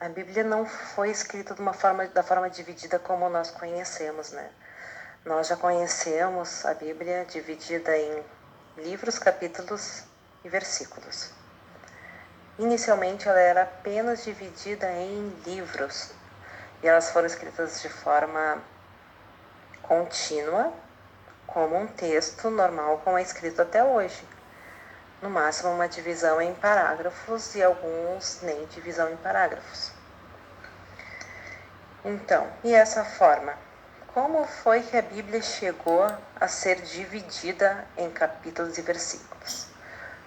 a Bíblia não foi escrita da forma dividida como nós conhecemos, né? Nós já conhecemos a Bíblia dividida em livros, capítulos e versículos. Inicialmente ela era apenas dividida em livros e elas foram escritas de forma contínua, como um texto normal como é escrito até hoje. No máximo uma divisão em parágrafos e alguns nem divisão em parágrafos. Então, e essa forma? Como foi que a Bíblia chegou a ser dividida em capítulos e versículos?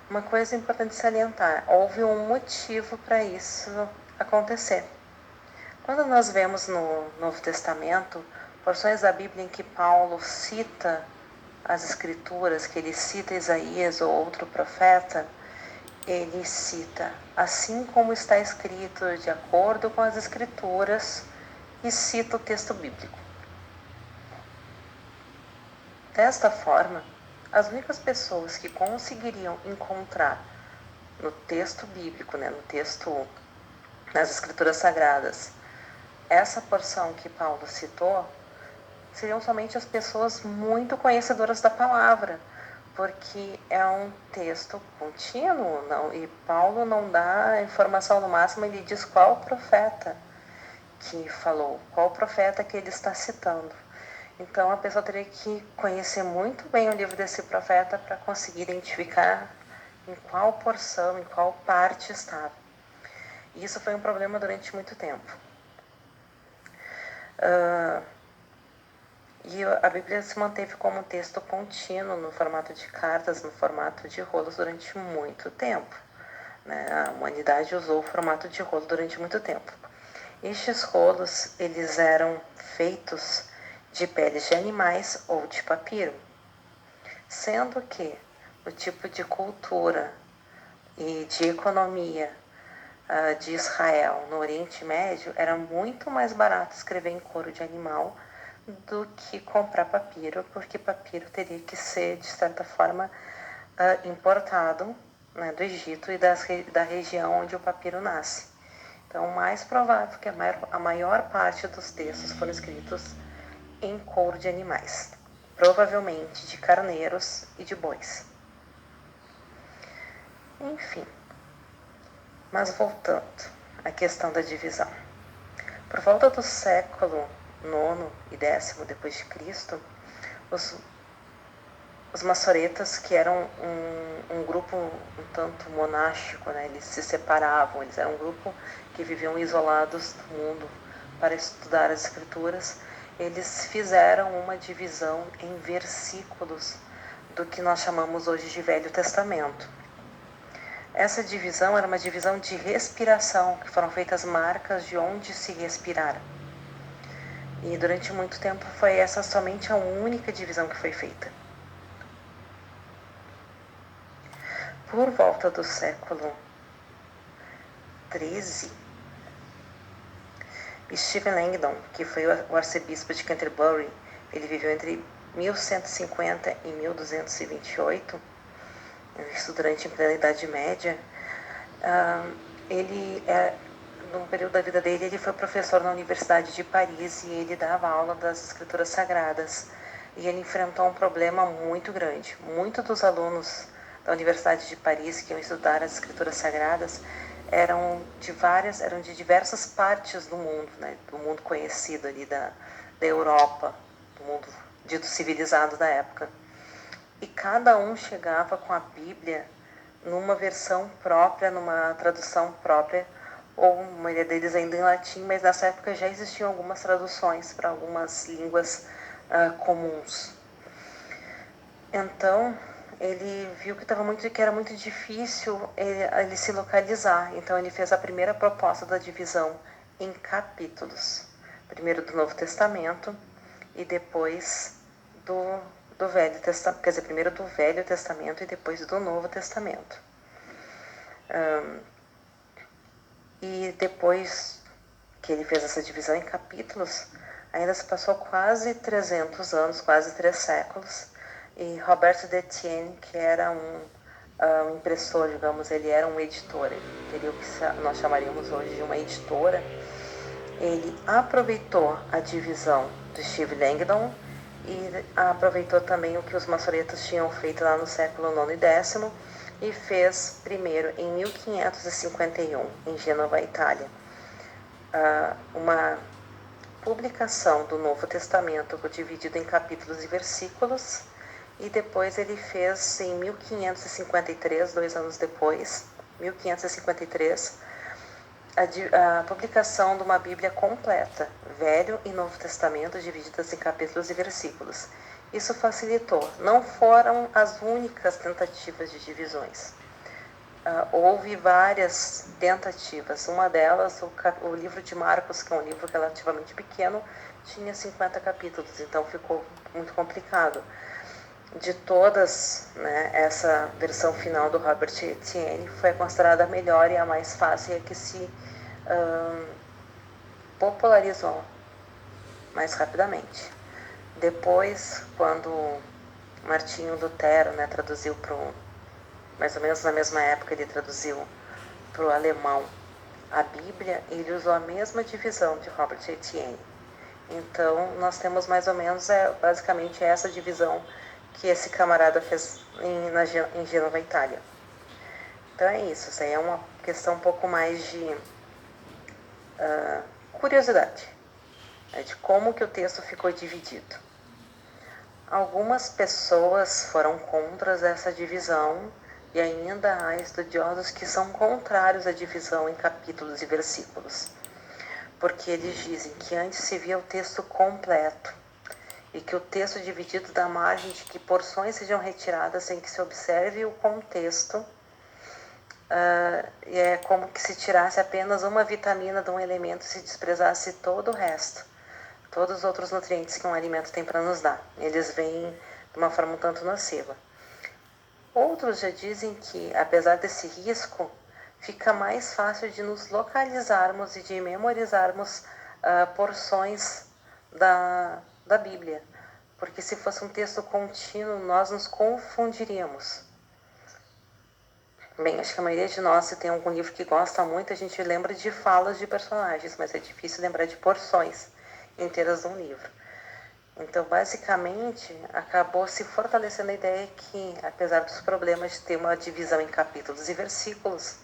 Uma coisa importante salientar, houve um motivo para isso acontecer. Quando nós vemos no Novo Testamento porções da Bíblia em que Paulo cita as Escrituras, que ele cita Isaías ou outro profeta, ele cita assim como está escrito, de acordo com as Escrituras, e cita o texto bíblico. Desta forma, as únicas pessoas que conseguiriam encontrar no texto bíblico, no texto, nas Escrituras Sagradas, essa porção que Paulo citou, seriam somente as pessoas muito conhecedoras da palavra, porque é um texto contínuo, e Paulo não dá informação no máximo, ele diz qual profeta que falou, qual profeta que ele está citando. Então a pessoa teria que conhecer muito bem o livro desse profeta para conseguir identificar em qual porção, em qual parte estava. E isso foi um problema durante muito tempo. E a Bíblia se manteve como um texto contínuo, no formato de cartas, no formato de rolos durante muito tempo. A humanidade usou o formato de rolo durante muito tempo. Estes rolos, eles eram feitos de peles de animais ou de papiro, sendo que o tipo de cultura e de economia de Israel no Oriente Médio era muito mais barato escrever em couro de animal do que comprar papiro, porque papiro teria que ser, de certa forma, importado do Egito e da região onde o papiro nasce. Então, mais provável que a maior parte dos textos foram escritos em couro de animais, provavelmente de carneiros e de bois. Enfim, mas voltando à questão da divisão. Por volta do século IX e X depois de Cristo, os maçoretas, que eram um grupo um tanto monástico, eles se separavam, eles eram um grupo que viviam isolados do mundo para estudar as Escrituras, eles fizeram uma divisão em versículos do que nós chamamos hoje de Velho Testamento. Essa divisão era uma divisão de respiração, que foram feitas marcas de onde se respirar. E durante muito tempo foi essa somente a única divisão que foi feita. Por volta do século XIII, Stephen Langdon, que foi o arcebispo de Canterbury, ele viveu entre 1150 e 1228, isso durante a plena Idade Média. No período da vida dele, ele foi professor na Universidade de Paris e ele dava aula das Escrituras Sagradas. E ele enfrentou um problema muito grande. Muitos dos alunos da Universidade de Paris que iam estudar as Escrituras Sagradas eram de diversas partes do mundo, do mundo conhecido ali da Europa, do mundo dito civilizado da época. E cada um chegava com a Bíblia numa versão própria, numa tradução própria, ou a maioria deles ainda em latim, mas nessa época já existiam algumas traduções para algumas línguas comuns. Então, ele viu que era muito difícil ele se localizar. Então, ele fez a primeira proposta da divisão em capítulos. Primeiro do Novo Testamento e depois do Velho Testamento. Quer dizer, primeiro do Velho Testamento e depois do Novo Testamento. E depois que ele fez essa divisão em capítulos, ainda se passou quase 300 anos, quase 3 séculos, e Roberto de Etienne, que era um o impressor, digamos, ele era um editor, ele teria o que nós chamaríamos hoje de uma editora. Ele aproveitou a divisão do Steve Langdon e aproveitou também o que os maçoretas tinham feito lá no século IX e X e fez primeiro em 1551, em Gênova, Itália, uma publicação do Novo Testamento dividido em capítulos e versículos, e depois ele fez em 1553, 2 anos depois, 1553, a publicação de uma Bíblia completa, Velho e Novo Testamento, divididas em capítulos e versículos. Isso facilitou. Não foram as únicas tentativas de divisões. Houve várias tentativas. Uma delas, o livro de Marcos, que é um livro relativamente pequeno, tinha 50 capítulos, então ficou muito complicado. De todas, né, essa versão final do Robert Etienne foi considerada a melhor e a mais fácil e a que se popularizou mais rapidamente. Depois, quando Martinho Lutero, né, traduziu para mais ou menos na mesma época, ele traduziu para o alemão a Bíblia, ele usou a mesma divisão de Robert Etienne. Então, nós temos mais ou menos, basicamente, essa divisão que esse camarada fez em Gênova, Itália. Então é isso aí é uma questão um pouco mais de curiosidade, né, de como que o texto ficou dividido. Algumas pessoas foram contra essa divisão e ainda há estudiosos que são contrários à divisão em capítulos e versículos, porque eles dizem que antes se via o texto completo e que o texto dividido dá margem de que porções sejam retiradas sem que se observe o contexto, e é como que se tirasse apenas uma vitamina de um elemento e se desprezasse todo o resto, todos os outros nutrientes que um alimento tem para nos dar. Eles vêm de uma forma um tanto nociva. Outros já dizem que, apesar desse risco, fica mais fácil de nos localizarmos e de memorizarmos porções da Bíblia, porque se fosse um texto contínuo, nós nos confundiríamos. Bem, acho que a maioria de nós, se tem algum livro que gosta muito, a gente lembra de falas de personagens, mas é difícil lembrar de porções inteiras de um livro. Então, basicamente, acabou se fortalecendo a ideia que, apesar dos problemas de ter uma divisão em capítulos e versículos,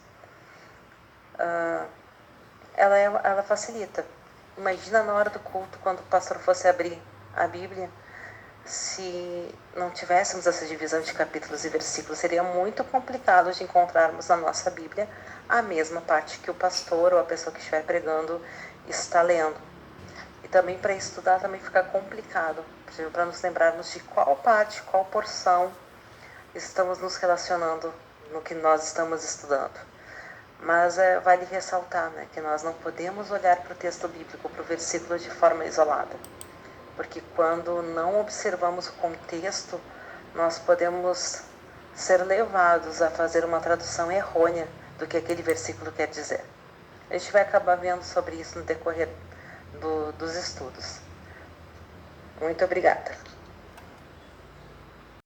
ela facilita. Imagina na hora do culto, quando o pastor fosse abrir a Bíblia, se não tivéssemos essa divisão de capítulos e versículos, seria muito complicado de encontrarmos na nossa Bíblia a mesma parte que o pastor ou a pessoa que estiver pregando está lendo. E também para estudar também fica complicado, para nos lembrarmos de qual parte, qual porção estamos nos relacionando no que nós estamos estudando. Mas vale ressaltar, né, que nós não podemos olhar para o texto bíblico, para o versículo de forma isolada. Porque quando não observamos o contexto, nós podemos ser levados a fazer uma tradução errônea do que aquele versículo quer dizer. A gente vai acabar vendo sobre isso no decorrer dos estudos. Muito obrigada.